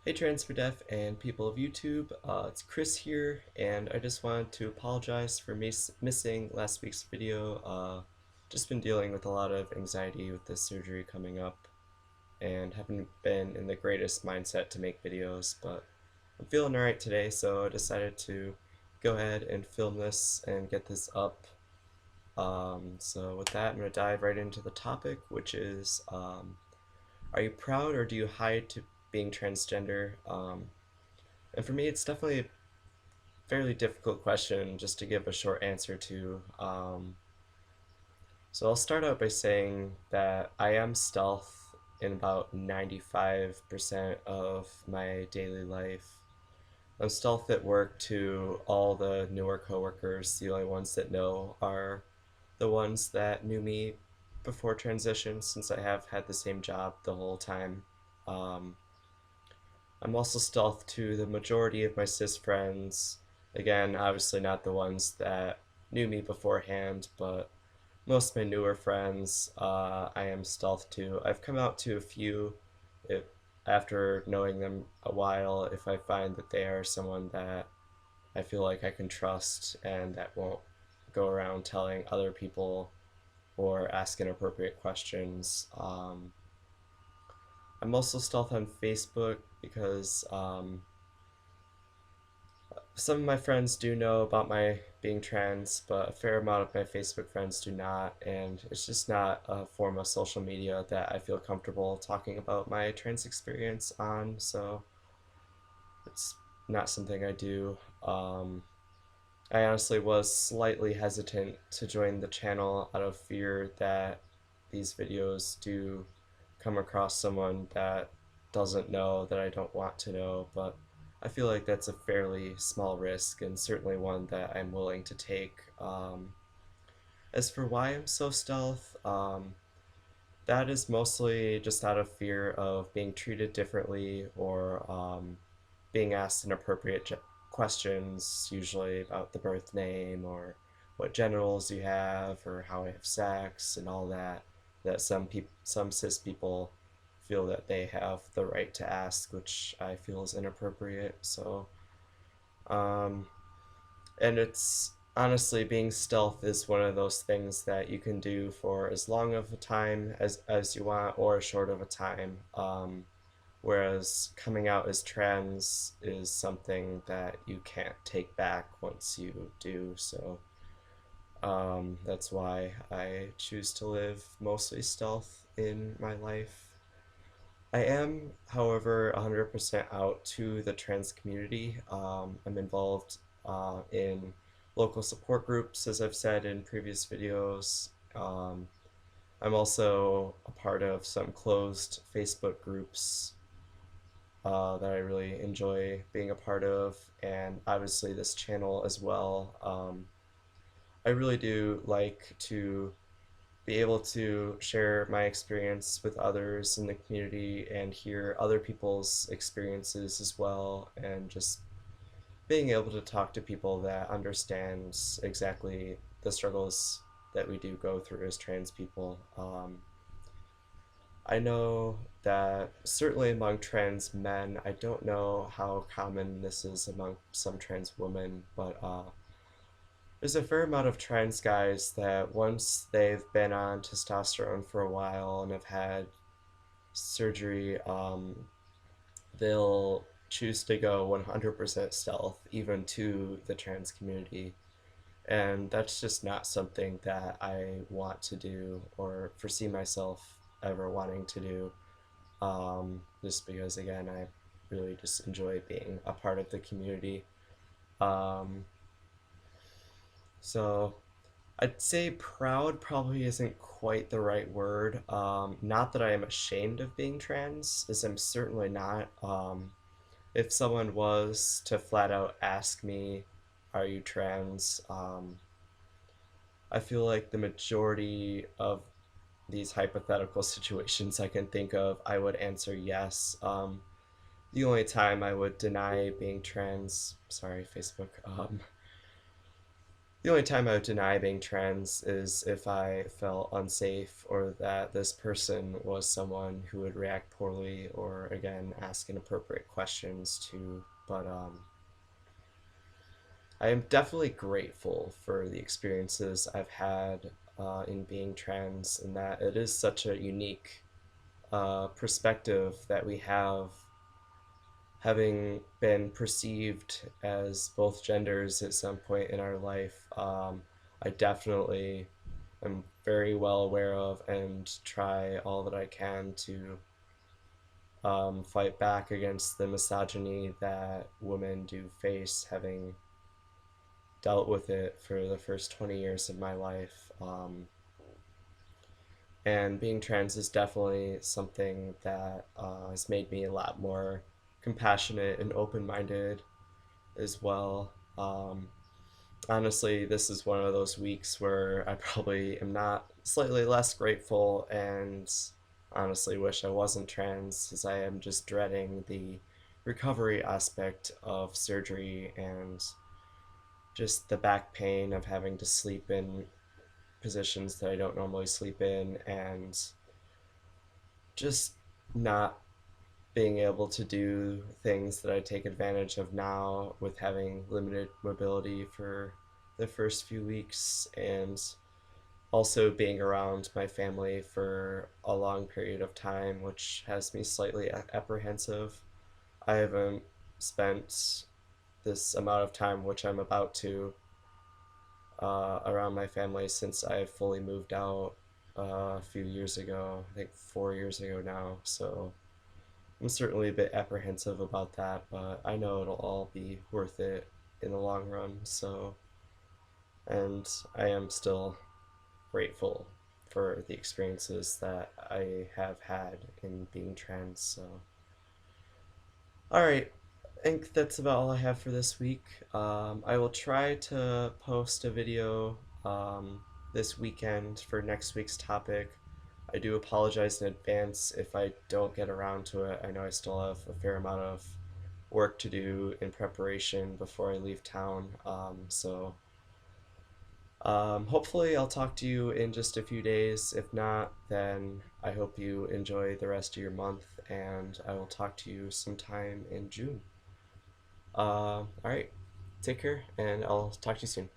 Hey Trans for Deaf and people of YouTube, it's Chris here, and I just wanted to apologize for missing last week's video. Just been dealing with a lot of anxiety with this surgery coming up, and haven't been in the greatest mindset to make videos, but I'm feeling alright today, so I decided to go ahead and film this and get this up. So with that, I'm going to dive right into the topic, which is, are you proud or do you hide to being transgender? And for me, it's definitely a fairly difficult question just to give a short answer to. So I'll start out by saying that I am stealth in about 95% of my daily life. I'm stealth at work to all the newer coworkers. The only ones that know are the ones that knew me before transition, since I have had the same job the whole time. Um, I'm also stealth to the majority of my cis friends. Again, obviously not the ones that knew me beforehand, but most of my newer friends, I am stealth to. I've come out to a few if, after knowing them a while, if I find that they are someone that I feel like I can trust and that won't go around telling other people or ask inappropriate questions. I'm also stealth on Facebook because some of my friends do know about my being trans, but a fair amount of my Facebook friends do not, and it's just not a form of social media that I feel comfortable talking about my trans experience on, so it's not something I do. I honestly was slightly hesitant to join the channel out of fear that these videos do come across someone that doesn't know that I don't want to know, but I feel like that's a fairly small risk and certainly one that I'm willing to take. As for why I'm so stealth, that is mostly just out of fear of being treated differently or being asked inappropriate questions, usually about the birth name or what genitals you have or how I have sex and all that. That some cis people feel that they have the right to ask, which I feel is inappropriate. So, um, and it's honestly being stealth is one of those things that you can do for as long of a time as you want or as short of a time. Whereas coming out as trans is something that you can't take back once you do. So that's why I choose to live mostly stealth in my life. I am, however, 100% out to the trans community. I'm involved in local support groups, as I've said in previous videos. I'm also a part of some closed Facebook groups that I really enjoy being a part of, and obviously this channel as well. I really do like to be able to share my experience with others in the community and hear other people's experiences as well, and just being able to talk to people that understands exactly the struggles that we do go through as trans people. I know that certainly among trans men, I don't know how common this is among some trans women, but there's a fair amount of trans guys that once they've been on testosterone for a while and have had surgery, they'll choose to go 100% stealth, even to the trans community. And that's just not something that I want to do or foresee myself ever wanting to do. Just because, again, I really just enjoy being a part of the community. Um, so I'd say proud probably isn't quite the right word. Not that I am ashamed of being trans, as I'm certainly not. If someone was to flat out ask me, "Are you trans?" I feel like the majority of these hypothetical situations I can think of, I would answer yes. The only time I would deny being trans, sorry, Facebook, The only time I would deny being trans is if I felt unsafe or that this person was someone who would react poorly or, again, ask inappropriate questions to. But I am definitely grateful for the experiences I've had in being trans, and that it is such a unique perspective that we have, having been perceived as both genders at some point in our life. I definitely am very well aware of and try all that I can to fight back against the misogyny that women do face, having dealt with it for the first 20 years of my life. And being trans is definitely something that has made me a lot more compassionate and open minded as well. Honestly, this is one of those weeks where I probably am not slightly less grateful and honestly wish I wasn't trans, as I am just dreading the recovery aspect of surgery and just the back pain of having to sleep in positions that I don't normally sleep in and just not being able to do things that I take advantage of now with having limited mobility for the first few weeks, and also being around my family for a long period of time, which has me slightly apprehensive. I haven't spent this amount of time, which I'm about to, around my family since I fully moved out a few years ago, I think 4 years ago now. So I'm certainly a bit apprehensive about that, but I know it'll all be worth it in the long run. So, and I am still grateful for the experiences that I have had in being trans. So, all right, I think that's about all I have for this week. I will try to post a video this weekend for next week's topic. I do apologize in advance if I don't get around to it. I know I still have a fair amount of work to do in preparation before I leave town. Hopefully, I'll talk to you in just a few days. If not, then I hope you enjoy the rest of your month, and I will talk to you sometime in June. All right, take care, and I'll talk to you soon.